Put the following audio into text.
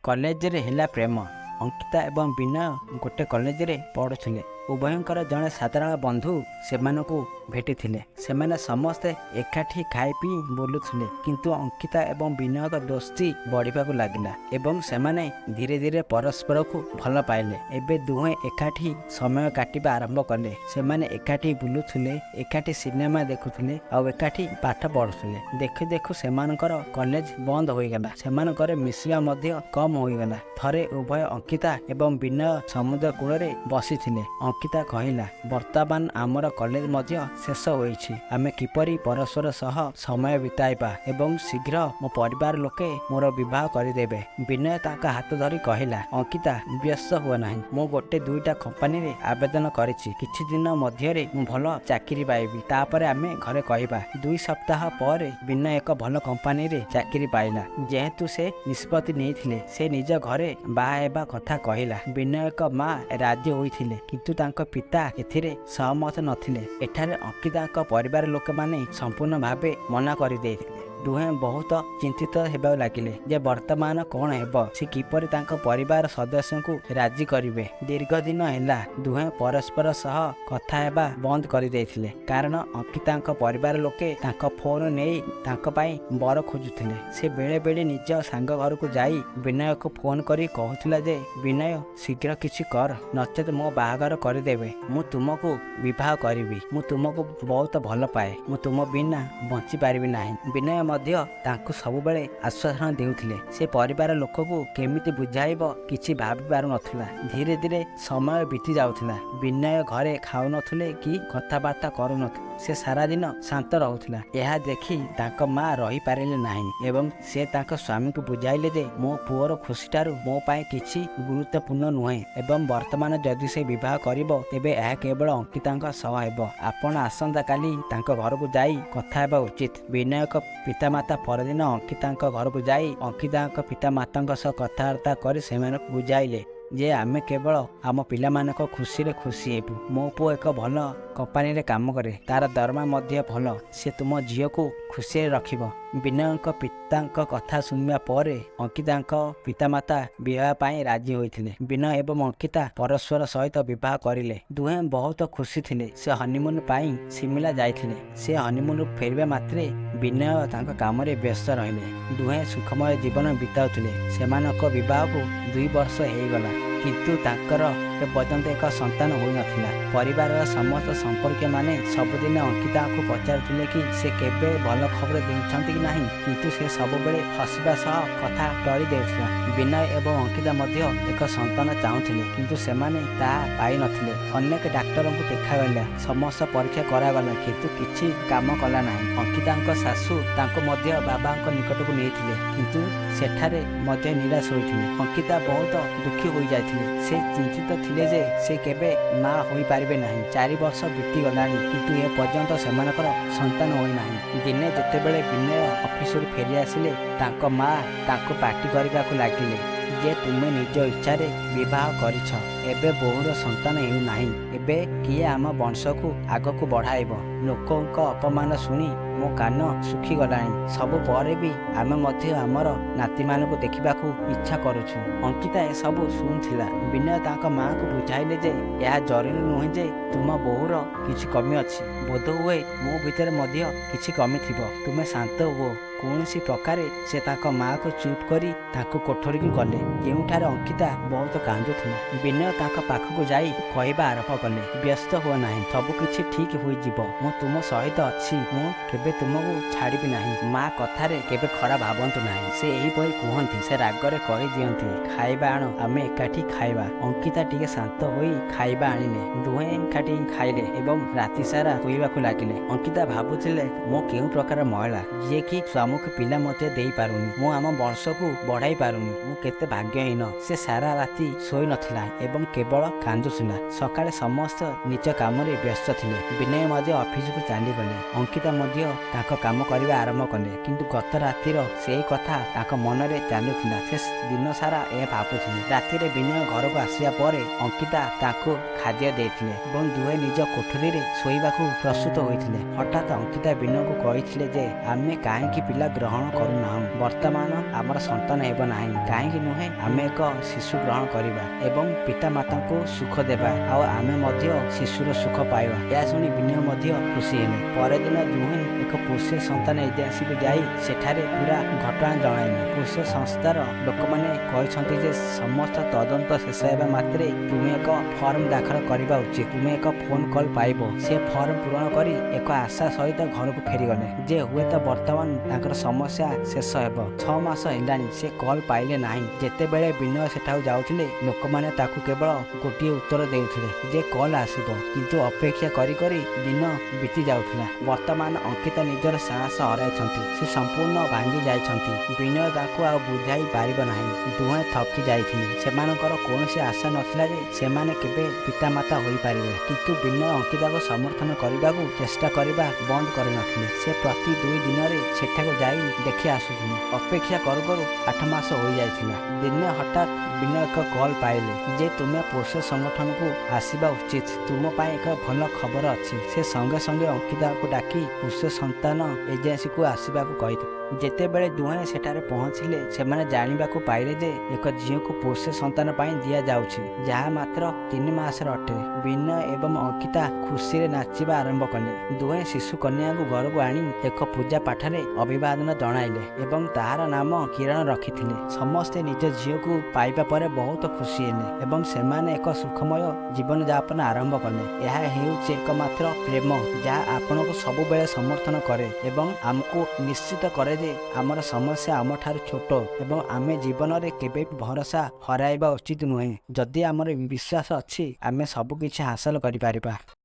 କଲେଜରେ ହେଲା ପ୍ରେମ। ଅଙ୍କିତା ଏବଂ ବିନୟ ଗୋଟେ କଲେଜରେ ପଢ଼ୁଥିଲେ। ଉଭୟଙ୍କର ଜଣେ ସାଧାରଣ ବନ୍ଧୁ ସେମାନଙ୍କୁ ଭେଟିଥିଲେ। ସେମାନେ ସମସ୍ତେ ଏକାଠି ଖାଇ ପିଇ ବୁଲୁଥିଲେ। କିନ୍ତୁ ଅଙ୍କିତା ଏବଂ ବିନୟଙ୍କ ଦୋସ୍ତି ବଢ଼ିବାକୁ ଲାଗିଲା ଏବଂ ସେମାନେ ଧୀରେ ଧୀରେ ପରସ୍ପରକୁ ଭଲ ପାଇଲେ। ଏବେ ଦୁହେଁ ଏକାଠି ସମୟ କାଟିବା ଆରମ୍ଭ କଲେ। ସେମାନେ ଏକାଠି ବୁଲୁଥିଲେ, ଏକାଠି ସିନେମା ଦେଖୁଥିଲେ ଆଉ ଏକାଠି ପାଠ ପଢ଼ୁଥିଲେ। ଦେଖୁ ଦେଖୁ ସେମାନଙ୍କର କଲେଜ ବନ୍ଦ ହୋଇଗଲା। ସେମାନଙ୍କର ମିଶିବା ମଧ୍ୟ କମ୍ ହୋଇଗଲା। ଥରେ ଉଭୟ ଅଙ୍କିତା ଏବଂ ବିନୟ ସମୁଦ୍ର କୂଳରେ ବସିଥିଲେ। ଅଙ୍କିତା କହିଲା, ବର୍ତ୍ତମାନ ଆମର କଲେଜ ମଧ୍ୟ ଶେଷ ହୋଇଛି। ଆମେ କିପରି ପରସ୍ପର ସହ ସମୟ ବିତାଇବା ଏବଂ ଶୀଘ୍ର ମୋ ପରିବାର ଲୋକେ ମୋର ବିବାହ କରିଦେବେ। ବିନୟ ତାଙ୍କ ହାତ ଧରି କହିଲା, ଅଙ୍କିତା ବ୍ୟସ୍ତ ହୁଅ ନାହିଁ। ମୁଁ ଗୋଟେ ଦୁଇଟା କମ୍ପାନୀରେ ଆବେଦନ କରିଛି। କିଛି ଦିନ ମଧ୍ୟରେ ମୁଁ ଭଲ ଚାକିରି ପାଇବି। ତାପରେ ଆମେ ଘରେ କହିବା। 2 ସପ୍ତାହ ପରେ ବିନୟ ଏକ ଭଲ କମ୍ପାନୀରେ ଚାକିରି ପାଇଲା। ଯେହେତୁ ସେ ନିଷ୍ପତ୍ତି ନେଇଥିଲେ, ସେ ନିଜ ଘରେ ବାହା ହେବା କଥା କହିଲା। ବିନୟଙ୍କ ମା ରାଜି ହୋଇଥିଲେ, କିନ୍ତୁ ତାଙ୍କ ପିତା ଏଥିରେ ସହମତ ନଥିଲେ। ଏଠାରେ ଅଙ୍କିତାଙ୍କ ପରିବାର ଲୋକମାନେ ସମ୍ପୂର୍ଣ୍ଣ ଭାବେ ମନା କରିଦେଇଥିଲେ। ଦୁହେଁ ବହୁତ ଚିନ୍ତିତ ହେବାକୁ ଲାଗିଲେ ଯେ ବର୍ତ୍ତମାନ କ'ଣ ହେବ, ସେ କିପରି ତାଙ୍କ ପରିବାର ସଦସ୍ୟଙ୍କୁ ରାଜି କରିବେ। ଦୀର୍ଘ ଦିନ ହେଲା ଦୁହେଁ ପରସ୍ପର ସହ କଥା ହେବା ବନ୍ଦ କରିଦେଇଥିଲେ, କାରଣ ଅଙ୍କିତାଙ୍କ ପରିବାର ଲୋକେ ତାଙ୍କ ଫୋନ ନେଇ ତାଙ୍କ ପାଇଁ ବର ଖୋଜୁଥିଲେ। ସେ ବେଳେ ବେଳେ ନିଜ ସାଙ୍ଗ ଘରକୁ ଯାଇ ବିନୟକୁ ଫୋନ କରି କହୁଥିଲା ଯେ, ବିନୟ ଶୀଘ୍ର କିଛି କର, ନଚେତ ମୋ ବାହାଘର କରିଦେବେ। ମୁଁ ତୁମକୁ ବିବାହ କରିବି। ମୁଁ ତୁମକୁ ବହୁତ ଭଲ ପାଏ। ମୁଁ ତୁମ ବିନା ବଞ୍ଚିପାରିବି ନାହିଁ। ବିନୟ ମଧ୍ୟ ତାଙ୍କୁ ସବୁବେଳେ ଆଶ୍ୱାସନା ଦେଉଥିଲେ। ସେ ପରିବାର ଲୋକକୁ କେମିତି ବୁଝାଇବ କିଛି ଭାବି ପାରୁନଥିଲା। ଧୀରେ ଧୀରେ ସମୟ ବିତି ଯାଉଥିଲା। ବିନୟ ଘରେ ଖାଉନଥିଲେ କି କଥାବାର୍ତ୍ତା କରୁନଥିଲେ। ସେ ସାରାଦିନ ଶାନ୍ତ ରହୁଥିଲା। ଏହା ଦେଖି ତାଙ୍କ ମା ରହିପାରିଲେ ନାହିଁ ଏବଂ ସେ ତାଙ୍କ ସ୍ୱାମୀଙ୍କୁ ବୁଝାଇଲେ ଯେ ମୋ ପୁଅର ଖୁସିଠାରୁ ମୋ ପାଇଁ କିଛି ଗୁରୁତ୍ୱପୂର୍ଣ୍ଣ ନୁହେଁ ଏବଂ ବର୍ତ୍ତମାନ ଯଦି ସେ ବିବାହ କରିବ ତେବେ ଏହା କେବଳ ଅଙ୍କିତାଙ୍କ ସହ ହେବ। ଆପଣ ଆସନ୍ତାକାଲି ତାଙ୍କ ଘରକୁ ଯାଇ କଥା ହେବା ଉଚିତ। ବିନୟଙ୍କ ପିତାମାତା ପରଦିନ ଅଙ୍କିତାଙ୍କ ଘରକୁ ଯାଇ ଅଙ୍କିତାଙ୍କ ପିତାମାତାଙ୍କ ସହ କଥାବାର୍ତ୍ତା କରି ସେମାନଙ୍କୁ ବୁଝାଇଲେ ଯେ ଆମେ କେବଳ ଆମ ପିଲାମାନଙ୍କ ଖୁସିରେ ଖୁସି ହେବୁ। ମୋ ପୁଅ ଏକ ଭଲ କମ୍ପାନୀରେ କାମ କରେ, ତାର ଦରମା ମଧ୍ୟ ଭଲ। ସେ ତୁମ ଝିଅକୁ ଖୁସିରେ ରଖିବ। ବିନୟଙ୍କ ପିତାଙ୍କ କଥା ଶୁଣିବା ପରେ ଅଙ୍କିତାଙ୍କ ପିତାମାତା ବିବାହ ପାଇଁ ରାଜି ହୋଇଥିଲେ। ବିନୟ ଏବଂ ଅଙ୍କିତା ପରସ୍ପର ସହିତ ବିବାହ କରିଲେ। ଦୁହେଁ ବହୁତ ଖୁସି ଥିଲେ। ସେ ହନିମୁନ ପାଇଁ ସିମଲା ଯାଇଥିଲେ। ସେ ହନିମୁନରୁ ଫେରିବା ମାତ୍ରେ ବିନୟ ତାଙ୍କ କାମରେ ବ୍ୟସ୍ତ ରହିଲେ। ଦୁହେଁ ସୁଖମୟ ଜୀବନ ବିତାଉଥିଲେ। ସେମାନଙ୍କ ବିବାହକୁ 2 ବର୍ଷ ହେଇଗଲା, କିନ୍ତୁ ତାଙ୍କର ଏପର୍ଯ୍ୟନ୍ତ ଏକ ସନ୍ତାନ ହୋଇନଥିଲା। ପରିବାରର ସମସ୍ତ ସମ୍ପର୍କୀୟ ମାନେ ସବୁଦିନ ଅଙ୍କିତାଙ୍କୁ ପଚାରୁଥିଲେ କି ସେ କେବେ ଭଲ ଖବର ଦେଉଛନ୍ତି କି ନାହିଁ, କିନ୍ତୁ ସେ ସବୁବେଳେ ହସିବା ସହ କଥା ଟଳି ଦେଉଥିଲା। ବିନୟ ଏବଂ ଅଙ୍କିତା ମଧ୍ୟ ଏକ ସନ୍ତାନ ଚାହୁଁଥିଲେ, କିନ୍ତୁ ସେମାନେ ତାହା ପାଇନଥିଲେ। ଅନେକ ଡାକ୍ତରଙ୍କୁ ଦେଖାଗଲା, ସମସ୍ତ ପରୀକ୍ଷା କରାଗଲା, କିନ୍ତୁ କିଛି କାମ କଲା ନାହିଁ। ଅଙ୍କିତାଙ୍କ ଶାଶୁ ତାଙ୍କୁ ମଧ୍ୟ ବାବାଙ୍କ ନିକଟକୁ ନେଇଥିଲେ, କିନ୍ତୁ ସେଠାରେ ମଧ୍ୟ ନିରାଶ ହୋଇଥିଲେ। ଅଙ୍କିତା ବହୁତ ଦୁଃଖୀ ହୋଇଯାଇଥିଲେ। ସେ ଚିନ୍ତିତ ଥିଲେ ଯେ ସେ କେବେ ମା ହୋଇପାରିବେ ନାହିଁ। 4 ବର୍ଷ ବିତିଗଲାଣି, କିନ୍ତୁ ଏ ପର୍ଯ୍ୟନ୍ତ ସେମାନଙ୍କର ସନ୍ତାନ ହୋଇନାହିଁ। ଦିନେ ଯେତେବେଳେ ବିନୟ ଅଫିସରୁ ଫେରିଆସିଲେ, ତାଙ୍କ ମା ତାଙ୍କୁ ପାଟି କରିବାକୁ ଲାଗିଲେ ଯେ ତୁମେ ନିଜ ଇଚ୍ଛାରେ ବିବାହ କରିଛ, ଏବେ ବୋହୂର ସନ୍ତାନ ହେଉନାହିଁ। ଏବେ କିଏ ଆମ ବଂଶକୁ ଆଗକୁ ବଢ଼ାଇବ? ଲୋକଙ୍କ ଅପମାନ ଶୁଣି ମୋ କାନ ଶୁଖିଗଲାଣି। ସବୁ ପରେ ବି ଆମେ ମଧ୍ୟ ଆମର ନାତିମାନଙ୍କୁ ଦେଖିବାକୁ ଇଚ୍ଛା କରୁଛୁ। ଅଙ୍କିତା ଏସବୁ ଶୁଣୁଥିଲା। ବିନୟ ତାଙ୍କ ମାଆଙ୍କୁ ବୁଝାଇଲେ ଯେ ଏହା ଜରୁରୀ ନୁହେଁ ଯେ ତୁମ ବୋହୂର କିଛି କମି ଅଛି। ବୋଧହୁଏ ମୋ ଭିତରେ ମଧ୍ୟ କିଛି କମି ଥିବ। ତୁମେ ଶାନ୍ତ ହୁଅ। କୌଣସି ପ୍ରକାରେ ସେ ତାଙ୍କ ମାଆକୁ ଚୁପ୍ କରି ତାଙ୍କ କୋଠରୀକୁ ଗଲେ, ଯେଉଁଠାରେ ଅଙ୍କିତା ବହୁତ କାନ୍ଦୁଥିଲା। ବିନୟ ତାଙ୍କ ପାଖକୁ ଯାଇ କହିବା ଆରମ୍ଭ କଲେ, ବ୍ୟସ୍ତ ହୁଅ ନାହିଁ, ସବୁ କିଛି ଠିକ୍ ହୋଇଯିବ। ମୁଁ ତୁମ ସହିତ ଅଛି। ମୁଁ କେବେ ତୁମକୁ ଛାଡ଼ିବି ନାହିଁ। ମା କଥାରେ କେବେ ଖରାପ ଭାବନ୍ତୁ ନାହିଁ। ସେ ଏହିପରି କୁହନ୍ତି। ସେ ରାଗରେ କହିଦିଅନ୍ତି, ଖାଇବା ଆଣ, ଆମେ ଏକାଠି ଖାଇବା। ଅଙ୍କିତା ଟିକେ ଶାନ୍ତ ହୋଇ ଖାଇବା ଆଣିଲେ। ଦୁହେଁ ଏକାଠି ଖାଇଲେ ଏବଂ ରାତି ସାରା ଶୋଇବାକୁ ଲାଗିଲେ। ଅଙ୍କିତା ଭାବୁଥିଲେ, ମୁଁ କେଉଁ ପ୍ରକାର ମହିଳା ଯିଏକି ସ୍ୱାମୀକୁ ପିଲା ମଧ୍ୟ ଦେଇପାରୁନି। ମୁଁ ଆମ ବଂଶକୁ ବଢ଼ାଇ ପାରୁନି। ମୁଁ କେତେ ଭାଗ୍ୟହୀନ। ସେ ସାରା ରାତି ଶୋଇନଥିଲା ଏବଂ କେବଳ କାନ୍ଦୁଥିଲା। ସକାଳେ ସମସ୍ତ ନିଜ କାମରେ ବ୍ୟସ୍ତ ଥିଲେ। ବିନୟ ମଧ୍ୟ ଅଫିସକୁ ଚାଲିଗଲେ। ଅଙ୍କିତା ମଧ୍ୟ ତାଙ୍କ କାମ କରିବା ଆରମ୍ଭ କଲେ, କିନ୍ତୁ ଗତ ରାତିର ସେଇ କଥା ତାଙ୍କ ମନରେ ଚାଲୁଥିଲା। ସେ ଦିନ ସାରା ଏହା ଭାବୁଥିଲେ। ରାତିରେ ବିନୟ ଘରକୁ ଆସିବା ପରେ ଅଙ୍କିତା ତାଙ୍କୁ ଖାଦ୍ୟ ଦେଇଥିଲେ ଏବଂ ଦୁହେଁ ନିଜ କୋଠରୀରେ ଶୋଇବାକୁ ପ୍ରସ୍ତୁତ ହୋଇଥିଲେ। ହଠାତ୍ ଅଙ୍କିତା ବିନୟକୁ କହିଥିଲେ ଯେ ଆମେ କାହିଁକି ପିଲା ଗ୍ରହଣ କରୁନାହୁଁ। ବର୍ତ୍ତମାନ ଆମର ସନ୍ତାନ ହେବ ନାହିଁ, କାହିଁକି ନୁହେଁ ଆମେ ଏକ ଶିଶୁ ଗ୍ରହଣ କରିବା ଏବଂ ପିତାମାତାଙ୍କୁ ସୁଖ ଦେବା, ଆଉ ଆମେ ମଧ୍ୟ ଶିଶୁର ସୁଖ ପାଇବା। ଏହା ଶୁଣି ବିନୟ ମଧ୍ୟ ଖୁସି ହେଲେ। ପରଦିନ ଦୁହେଁ ଏକ ପୋଷ୍ୟ ସନ୍ତାନ ଏଜେନ୍ସିକୁ ଯାଇ ସେଠାରେ ପୁରା ଘଟଣା ଜଣାଇଲେ। ପୋଷ୍ୟ ସଂସ୍ଥାର ଲୋକମାନେ କହିଛନ୍ତି ଯେ ସମସ୍ତ ତଦନ୍ତ ଶେଷ ହେବା ମାତ୍ରେ ତୁମେ ଏକ ଫର୍ମ ଦାଖଲ କରିବା ଉଚିତ। ତୁମେ ଏକ ଫୋନ୍ କଲ୍ ପାଇବ। ସେ ଫର୍ମ ପୂରଣ କରି ଏକ ଆଶା ସହିତ ଘରକୁ ଫେରିଗଲେ ଯେ ହୁଏତ ବର୍ତ୍ତମାନ ତାଙ୍କର ସମସ୍ୟା ଶେଷ ହେବ। 6 ମାସ ହେଲାଣି ସେ କଲ୍ ପାଇଲେ ନାହିଁ। ଯେତେବେଳେ ବିନୟ ସେଠାକୁ ଯାଉଥିଲେ ଲୋକମାନେ ତାକୁ କେବଳ ଗୋଟିଏ ଉତ୍ତର ଦେଉଥିଲେ ଯେ କଲ୍ ଆସିବ, କିନ୍ତୁ ଅପେକ୍ଷା କରି କରି ଦିନ ବିତି ଯାଉଥିଲା। ବର୍ତ୍ତମାନ ଅଙ୍କିତା ନିଜର ସାହସ ହରାଇଛନ୍ତି। ସେ ସମ୍ପୂର୍ଣ୍ଣ ଭାଙ୍ଗି ଯାଇଛନ୍ତି। ବିନୟ ତାଙ୍କୁ ଆଉ ବୁଝାଇ ପାରିବ ନାହିଁ। ଦୁହେଁ ଥକି ଯାଇଥିଲେ। ସେମାନଙ୍କର କୌଣସି ଆଶା ନଥିଲା ଯେ ସେମାନେ କେବେ ପିତାମାତା ହୋଇପାରିବେ। କିନ୍ତୁ ବିନୟ ଅଙ୍କିତାକୁ ସମର୍ଥନ କରିବାକୁ ଚେଷ୍ଟା କରିବା ବନ୍ଦ କରିନଥିଲେ। ସେ ପ୍ରତି 2 ଦିନରେ ସେଠାକୁ ଯାଇ ଦେଖି ଆସୁଥିଲେ। ଅପେକ୍ଷା କରୁ କରୁ 8 ମାସ ହୋଇଯାଇଥିଲା। ଦିନେ ହଠାତ୍ ବିନୟ ଏକ କଲ୍ ପାଇଲେ ଯେ ତୁମେ ପୋଷ୍ୟ ସଂଗଠନକୁ ଆସିବା ଉଚିତ, ତୁମ ପାଇଁ ଏକ ଭଲ ଖବର ଅଛି। ସେ ସଙ୍ଗେ ସଙ୍ଗେ ଅଙ୍କିତାକୁ ଡାକି ପୋଷ୍ୟ ସନ୍ତାନ ଏଜେନ୍ସିକୁ ଆସିବାକୁ କହିଥିଲେ। ଯେତେବେଳେ ଦୁହେଁ ସେଠାରେ ପହଞ୍ଚିଲେ ସେମାନେ ଜାଣିବାକୁ ପାଇଲେ ଯେ ଏକ ଝିଅକୁ ପୋଷ୍ୟ ସନ୍ତାନ ପାଇଁ ଦିଆଯାଉଛି, ଯାହା ମାତ୍ର 3 ମାସର ଅଟେ। ବିନୟ ଏବଂ ଅଙ୍କିତା ଖୁସିରେ ନାଚିବା ଆରମ୍ଭ କଲେ। ଦୁହେଁ ଶିଶୁ କନ୍ୟାକୁ ଘରକୁ ଆଣି ଏକ ପୂଜା ପାଠରେ ଅଭିବାଦନ ଜଣାଇଲେ ଏବଂ ତାହାର ନାମ କିରଣ ରଖିଥିଲେ। ସମସ୍ତେ ନିଜ ଝିଅକୁ ପାଇବା ପରେ ବହୁତ ଖୁସି ହେଲେ ଏବଂ ସେମାନେ ଏକ ସୁଖମୟ ଜୀବନଯାପନ ଆରମ୍ଭ କଲେ। ଏହା ହେଉଛି ଏକମାତ୍ର ପ୍ରେମ ଯାହା ଆପଣଙ୍କୁ ସବୁବେଳେ ସମର୍ଥନ କରେ ଏବଂ ଆମକୁ ନିଶ୍ଚିତ କରେ ଯେ ଆମର ସମସ୍ୟା ଆମଠାରୁ ଛୋଟ ଏବଂ ଆମେ ଜୀବନରେ କେବେ ବି ଭରସା ହରାଇବା ଉଚିତ ନୁହେଁ। ଯଦି ଆମର ବିଶ୍ୱାସ ଅଛି ଆମେ ସବୁ କିଛି ହାସଲ କରିପାରିବା।